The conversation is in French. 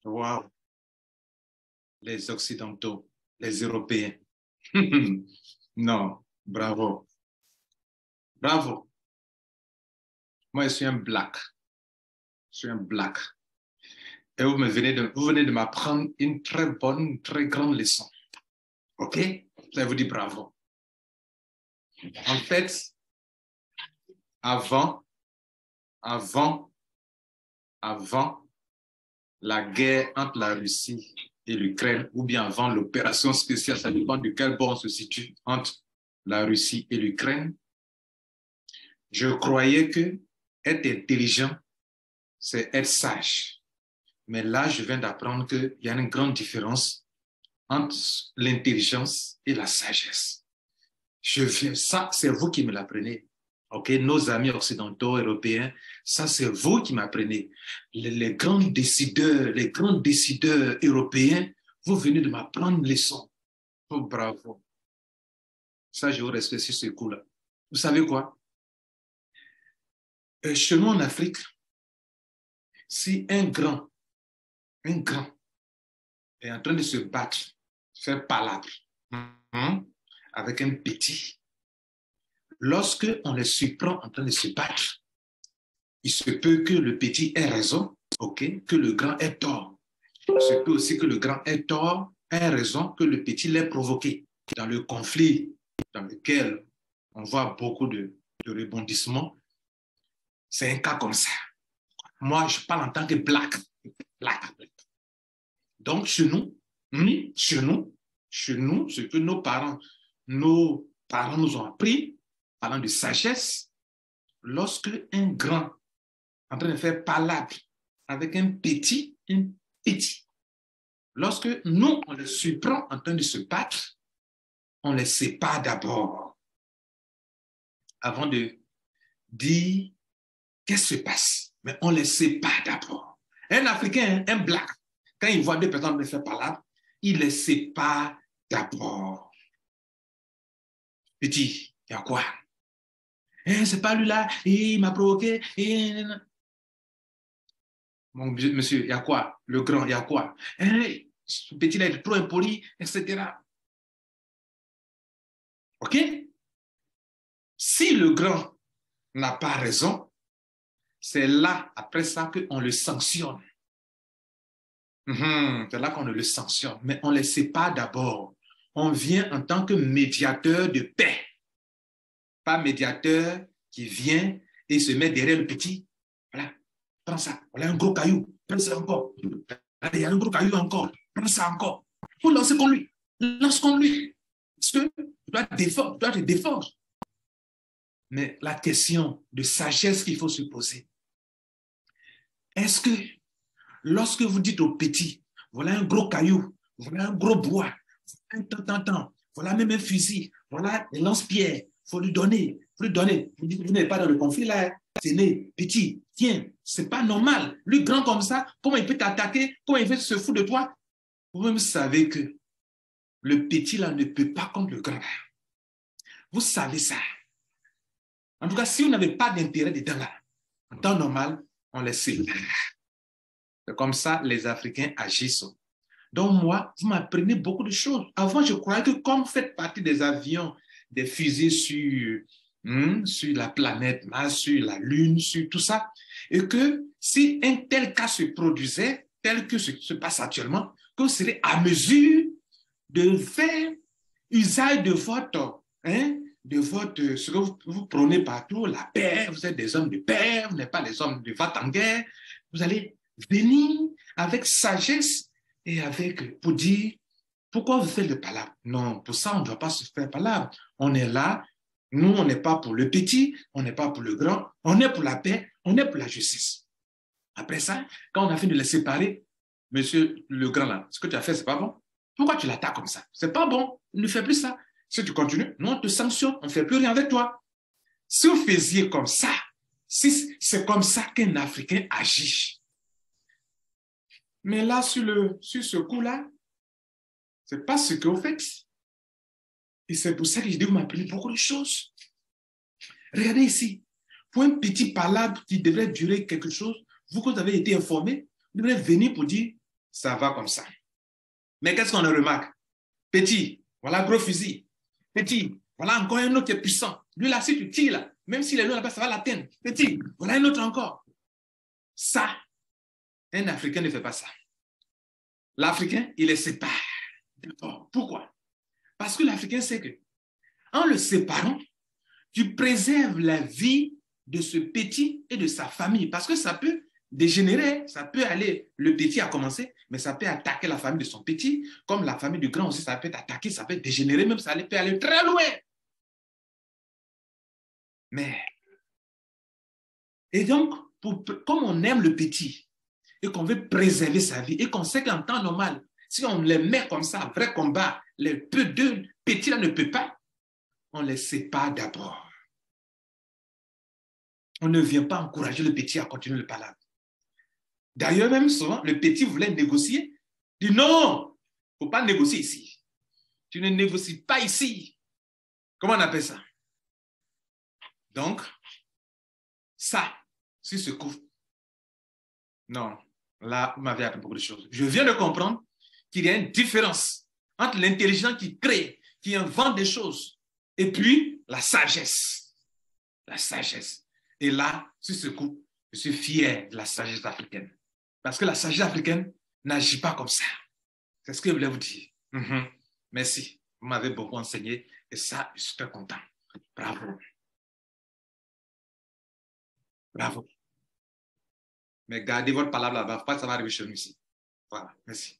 Wow, les Occidentaux, les Européens. Non, bravo, bravo. Moi, je suis un black. Je suis un black. Et vous venez de m'apprendre une très bonne, une très grande leçon. OK? Je vous dis bravo. En fait, avant la guerre entre la Russie et l'Ukraine, ou bien avant l'opération spéciale, ça dépend de quel bord on se situe entre la Russie et l'Ukraine, je croyais que être intelligent, c'est être sage. Mais là, je viens d'apprendre qu'il y a une grande différence entre l'intelligence et la sagesse. Ça, c'est vous qui me l'apprenez. OK, nos amis occidentaux, européens, ça, c'est vous qui m'apprenez. Les grands décideurs européens, vous venez de m'apprendre une leçon. Oh, bravo. Ça, je vous respecte sur ce coup-là. Vous savez quoi? Chez nous en Afrique, si un grand est en train de se battre, faire palabre, avec un petit, lorsque on les surprend en train de se battre, il se peut que le petit ait raison, ok, que le grand ait tort. Il se peut aussi que le grand ait tort, ait raison, que le petit l'ait provoqué. Dans le conflit dans lequel on voit beaucoup de rebondissements, c'est un cas comme ça. Moi, je parle en tant que black. Donc, chez nous, ce que nos parents nous ont appris, parlant de sagesse, lorsque un grand en train de faire palabre avec un petit, lorsque nous, on les surprend en train de se battre, on les sépare d'abord avant de dire qu'est-ce qui se passe. Mais on les sépare d'abord. Un Africain, un black, quand il voit deux personnes me faire palabre, il les sépare d'abord. Petit, il y a quoi? C'est pas lui là, il m'a provoqué. Mon monsieur, il y a quoi? Le grand, il y a quoi? Ce petit là, il est trop impoli, etc. OK? Si le grand n'a pas raison, c'est là, après ça, qu'on le sanctionne. C'est là qu'on le sanctionne. Mais on ne le sait pas d'abord. On vient en tant que médiateur de paix. Pas médiateur qui vient et se met derrière le petit. Voilà, prends ça. Voilà un gros caillou. Prends ça encore. Il y a un gros caillou encore. Prends ça encore. Faut lancer contre lui. Lance contre lui. Parce que tu dois te défendre. Mais la question de sagesse qu'il faut se poser, est-ce que lorsque vous dites au petit, voilà un gros caillou, voilà un gros bois, voilà même un fusil, voilà un lance-pierre, il faut lui donner. Vous dites, vous n'êtes pas dans le conflit là, c'est né, petit, tiens, c'est pas normal. Lui, grand comme ça, comment il peut t'attaquer, comment il peut se foutre de toi? Vous-même savez que le petit là ne peut pas contre le grand. Vous savez ça. En tout cas, si vous n'avez pas d'intérêt dedans là, en temps normal, on les sépare. C'est comme ça les Africains agissent. Donc moi, vous m'apprenez beaucoup de choses. Avant, je croyais que comme vous faites partie des avions, des fusées sur la planète Mars, sur la Lune, sur tout ça, et que si un tel cas se produisait, tel que ce qui se passe actuellement, que vous serez à mesure de faire usage de ce que vous prônez partout, la paix, vous êtes des hommes de paix, vous n'êtes pas des hommes de va-t-en-guerre, vous allez venir avec sagesse et pour dire, pourquoi vous faites le palabre? Non, pour ça, on ne doit pas se faire palabre. On est là, nous, on n'est pas pour le petit, on n'est pas pour le grand, on est pour la paix, on est pour la justice. Après ça, quand on a fini de les séparer, monsieur le grand là, ce que tu as fait, c'est pas bon. Pourquoi tu l'attaques comme ça? C'est pas bon, ne fais plus ça. Si tu continues, nous, on te sanctionne, on ne fait plus rien avec toi. Si vous faisiez comme ça, si c'est comme ça qu'un Africain agit. Mais là, sur ce coup-là, ce n'est pas ce que vous faites. Et c'est pour ça que je dis que vous m'apprenez beaucoup de choses. Regardez ici. Pour un petit palabre qui devrait durer quelque chose, vous, quand vous avez été informé, vous devrez venir pour dire Ça va comme ça. Mais qu'est-ce qu'on remarque? Petit, voilà gros fusil. Petit, voilà encore un autre qui est puissant. Lui là, si tu tires là, même s'il est loin là-bas, ça va l'atteindre. Petit, voilà un autre encore. Ça, un Africain ne fait pas ça. L'Africain, il les sépare. D'accord. Pourquoi? Parce que l'Africain sait que, en le séparant, tu préserves la vie de ce petit et de sa famille. Parce que ça peut dégénérer, ça peut aller, le petit a commencé, mais ça peut attaquer la famille de son petit, comme la famille du grand aussi, ça peut attaquer, ça peut dégénérer, même ça peut aller très loin. Mais, et donc, comme on aime le petit et qu'on veut préserver sa vie et qu'on sait qu'en temps normal, si on les met comme ça, vrai combat, les peu de petits là ne peuvent pas, on les sépare d'abord. On ne vient pas encourager le petit à continuer le palabre. D'ailleurs, même souvent, le petit voulait négocier. Il dit non, il ne faut pas négocier ici. Tu ne négocies pas ici. Comment on appelle ça? Donc, ça, si ce coup. Non, là, vous m'avez appris beaucoup de choses. Je viens de comprendre qu'il y a une différence entre l'intelligent qui crée, qui invente des choses, et puis la sagesse. La sagesse. Et là, sur ce coup, je suis fier de la sagesse africaine. Parce que la sagesse africaine n'agit pas comme ça. C'est ce que je voulais vous dire. Merci. Vous m'avez beaucoup enseigné et ça, je suis très content. Bravo. Bravo. Mais gardez votre parole là-bas, pas que ça va arriver chez nous ici. Voilà. Merci.